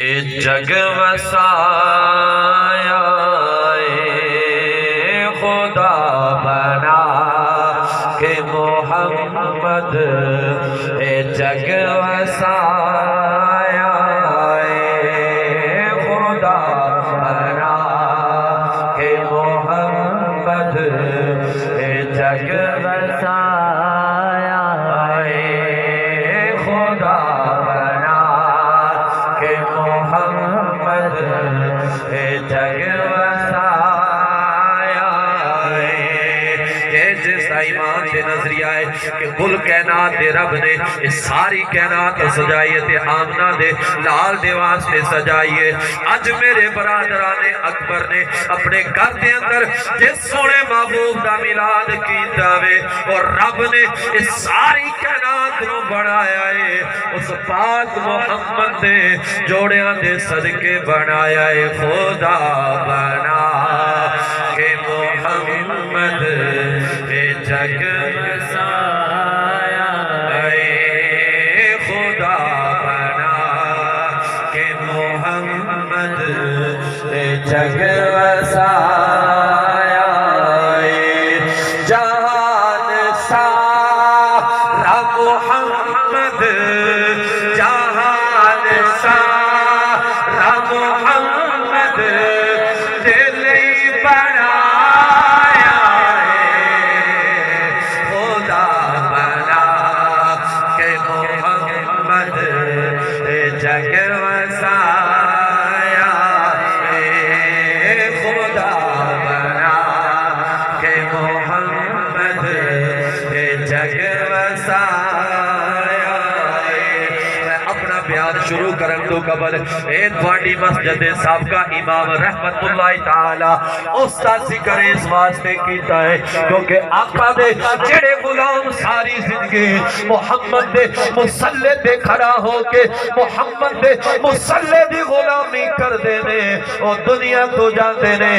اے جگ وسایا اے خدا بنا کہ محمد اے جگ وسایا اے خدا بنا کہ محمد اے جگ وسایا اے خدا بنا کہ محمد اے جگ وسایا اے جیسا ایمان دے نظریہ ہے کہ کل کائنات دے رب نے اس ساری کائنات سجائیے تے آمنہ دے لال دے واسطے سجائیے. اج میرے برادران اکبر نے اپنے گھر دے اندر جس سونے محبوب دا میلاد کیتا وے اور رب نے اس ساری کائنات نو بنایا ہے اس پاک محمد دے جوڑیاں دے صدقے بنایا ہے. خدا بنا کہ محمد اے جگ وسایا اے خدا بنا کہ محمد اے جگ وسایا اے جہان سارا محمد جہان سارا محمد دل بنایا اے خدا بنا کہ محمد اے جگ وسایا اے خدا بنا کہ محمد اے جگ وسایا. میں اپنا بیان شروع کرن تو قبل اے تھوڑی مسجد سابقہ امام رحمت اللہ تعالی اس کا ذکر اس واسطے کیتا ہے کیونکہ آقا دے جڑے غلام ساری زندگی محمد دے مسلح دے کھڑا ہو کے محمد دے مسلح دی غلامی کر دینے اور دنیا تو جاندے نے.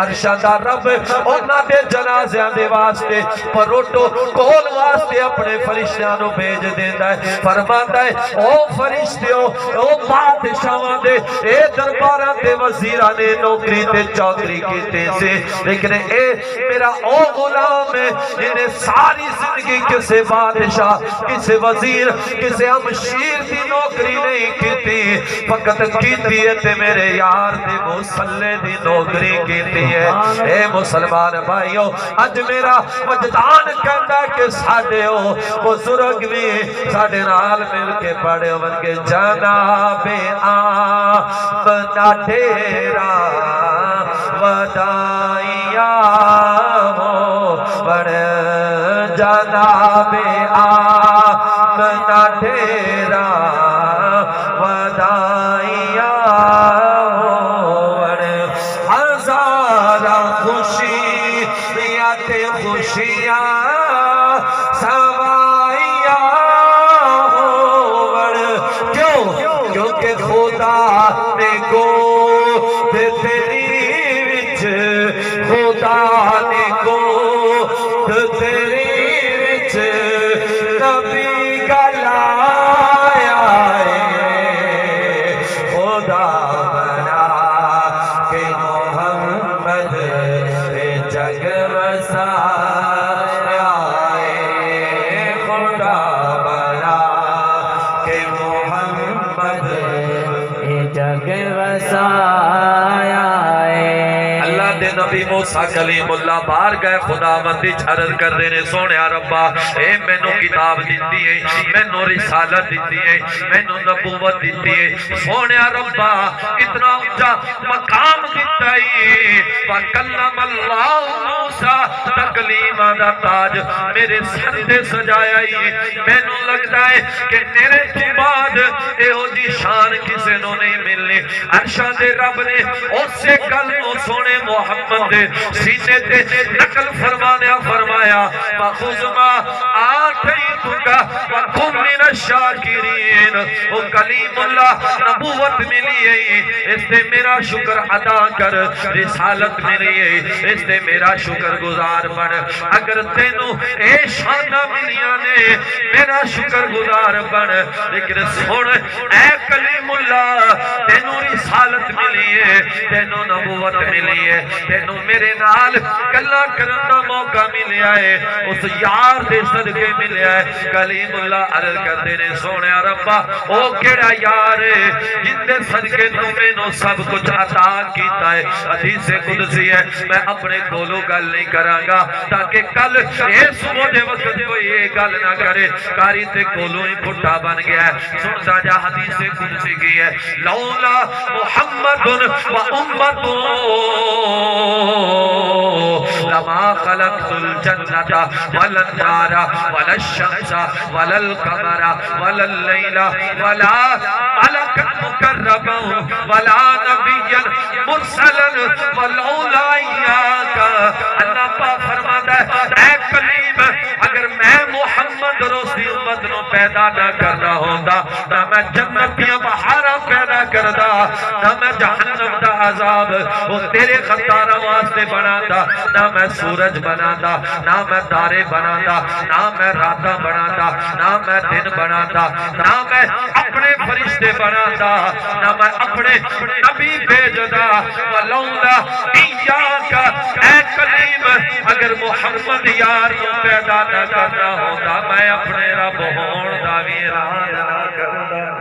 ارشادہ رب اونا دے جنازیاں دے واسطے پروٹو کول واسطے اپنے فرشتیاں بھیج دیتا ہے. فرماتا ہے او فرشتیوں او بادشاہاں دے اے درباراں دے وزیراں نے نوکری تے چوکری کیتے سے لیکن اے میرا او غلام ہے جنہیں ساری زندگی کسے بادشاہ کسے وزیر کسے امشیر دی نوکری نہیں کیتی فقط کیتی ہے تے میرے یار دے مسلح دی نوکری کیتی ہے. اے مسلمان بھائیو اج میرا وجدان کہندا کہ ساڈے او بزرگ بھی ساڈے نال مل کے پڑھے ہون کے جناب آمنہ ڈیرا ودائیاں ہو بڑے جناب آمنہ ڈیرا ودائیاں ہو بڑے ہزارہ خوشیاں تے خوشیاں سوائیاں ہو بڑے کیونکہ خدا نے گود تیری وچ خدا نے گود تیری وچ نبی گلایا ہے خدا بنا کہ محمد اے جگ وسایا اے خدا بنا کہ محمد اے جگ وسایا اے. اللہ دے نبی موسیٰ کلیم اللہ بار گئے خدا مندی عرض کر دینے سونیا ربا اے میں نو کتاب دیتی ہے میں نو رسالت دیتی ہے میں نو نبوت دیتی ہے سونیا ربا اتنا اونچا مقام دیتا ہے وَكَلَّمَ اللَّهُ مُوسَىٰ تکلیمہ دا تاج میرے سر دے سجایا ہی میں نو لگتا ہے کہ میرے تو بعد اے ہو جی شان کسے نو نہیں ملنے. ارشاد رب نے اس سے کلموں سونے محمد دے سینے تے نقل فرمایا فَخُذْ مَا آتَيْتُكَ وَكُن مِّنَ الشَّاكِرِينَ. وہ کلیم اللہ نبوت ملی ہے اس نے میرا شکر ادا کر رسالت ملی ہے اس نے میرا شکر گزار بن اگر تینوں اے شانہ ملیاں نے میرا شکر گزار بن. لیکن سن اے کلیم اللہ تینوں ہے تینوں نبوت ملی ہے تینوں میرے نال گلا کرن دا موقع ملیا ہے اس یار دے صدقے ملیا ہے کلیم اللہ عرض کرتے نے سونے ربا او کیڑا یار ہے جن دے صدقے تو مینوں سب کچھ عطا کیتا ہے حدیث قدسی ہے میں اپنے کولوں گل نہیں کراں گا تاکہ کل اس مجھے وقت کوئی یہ گل نہ کرے کاری تے کولوں ہی پھٹا بن گیا ہے سنتا جا حدیث قدسی کی ہے لولا محمد و امت لما خلقت الجنة ولا النار ولا الشمس ولا القمر ولا الليل ولا ملكا مقربا ولا نبيا مرسلا ولولا إياك اللہ پاک فرماتا ہے اے کلیم اگر میں محمد رسول امت نو پیدا نہ کرنا ہوندا نہ میں جنتیاں بہارا پیدا کردا نہ میں جہنم دا عذاب وہ تیرے خطارہ واسطے بناتا نہ میں سورج بناتا نہ میں تارے بناتا نہ میں راتاں بناتا نہ میں دن بناتا نہ میں اپنے فرشتے بناتا نہ میں اپنے نبی بھیجدا ولولا ایاک اے کلیم اگر محمد یار کو پیدا نہ کرنا ہوتا میں اپنے رب ہون دا بھی اعلان نہ کردا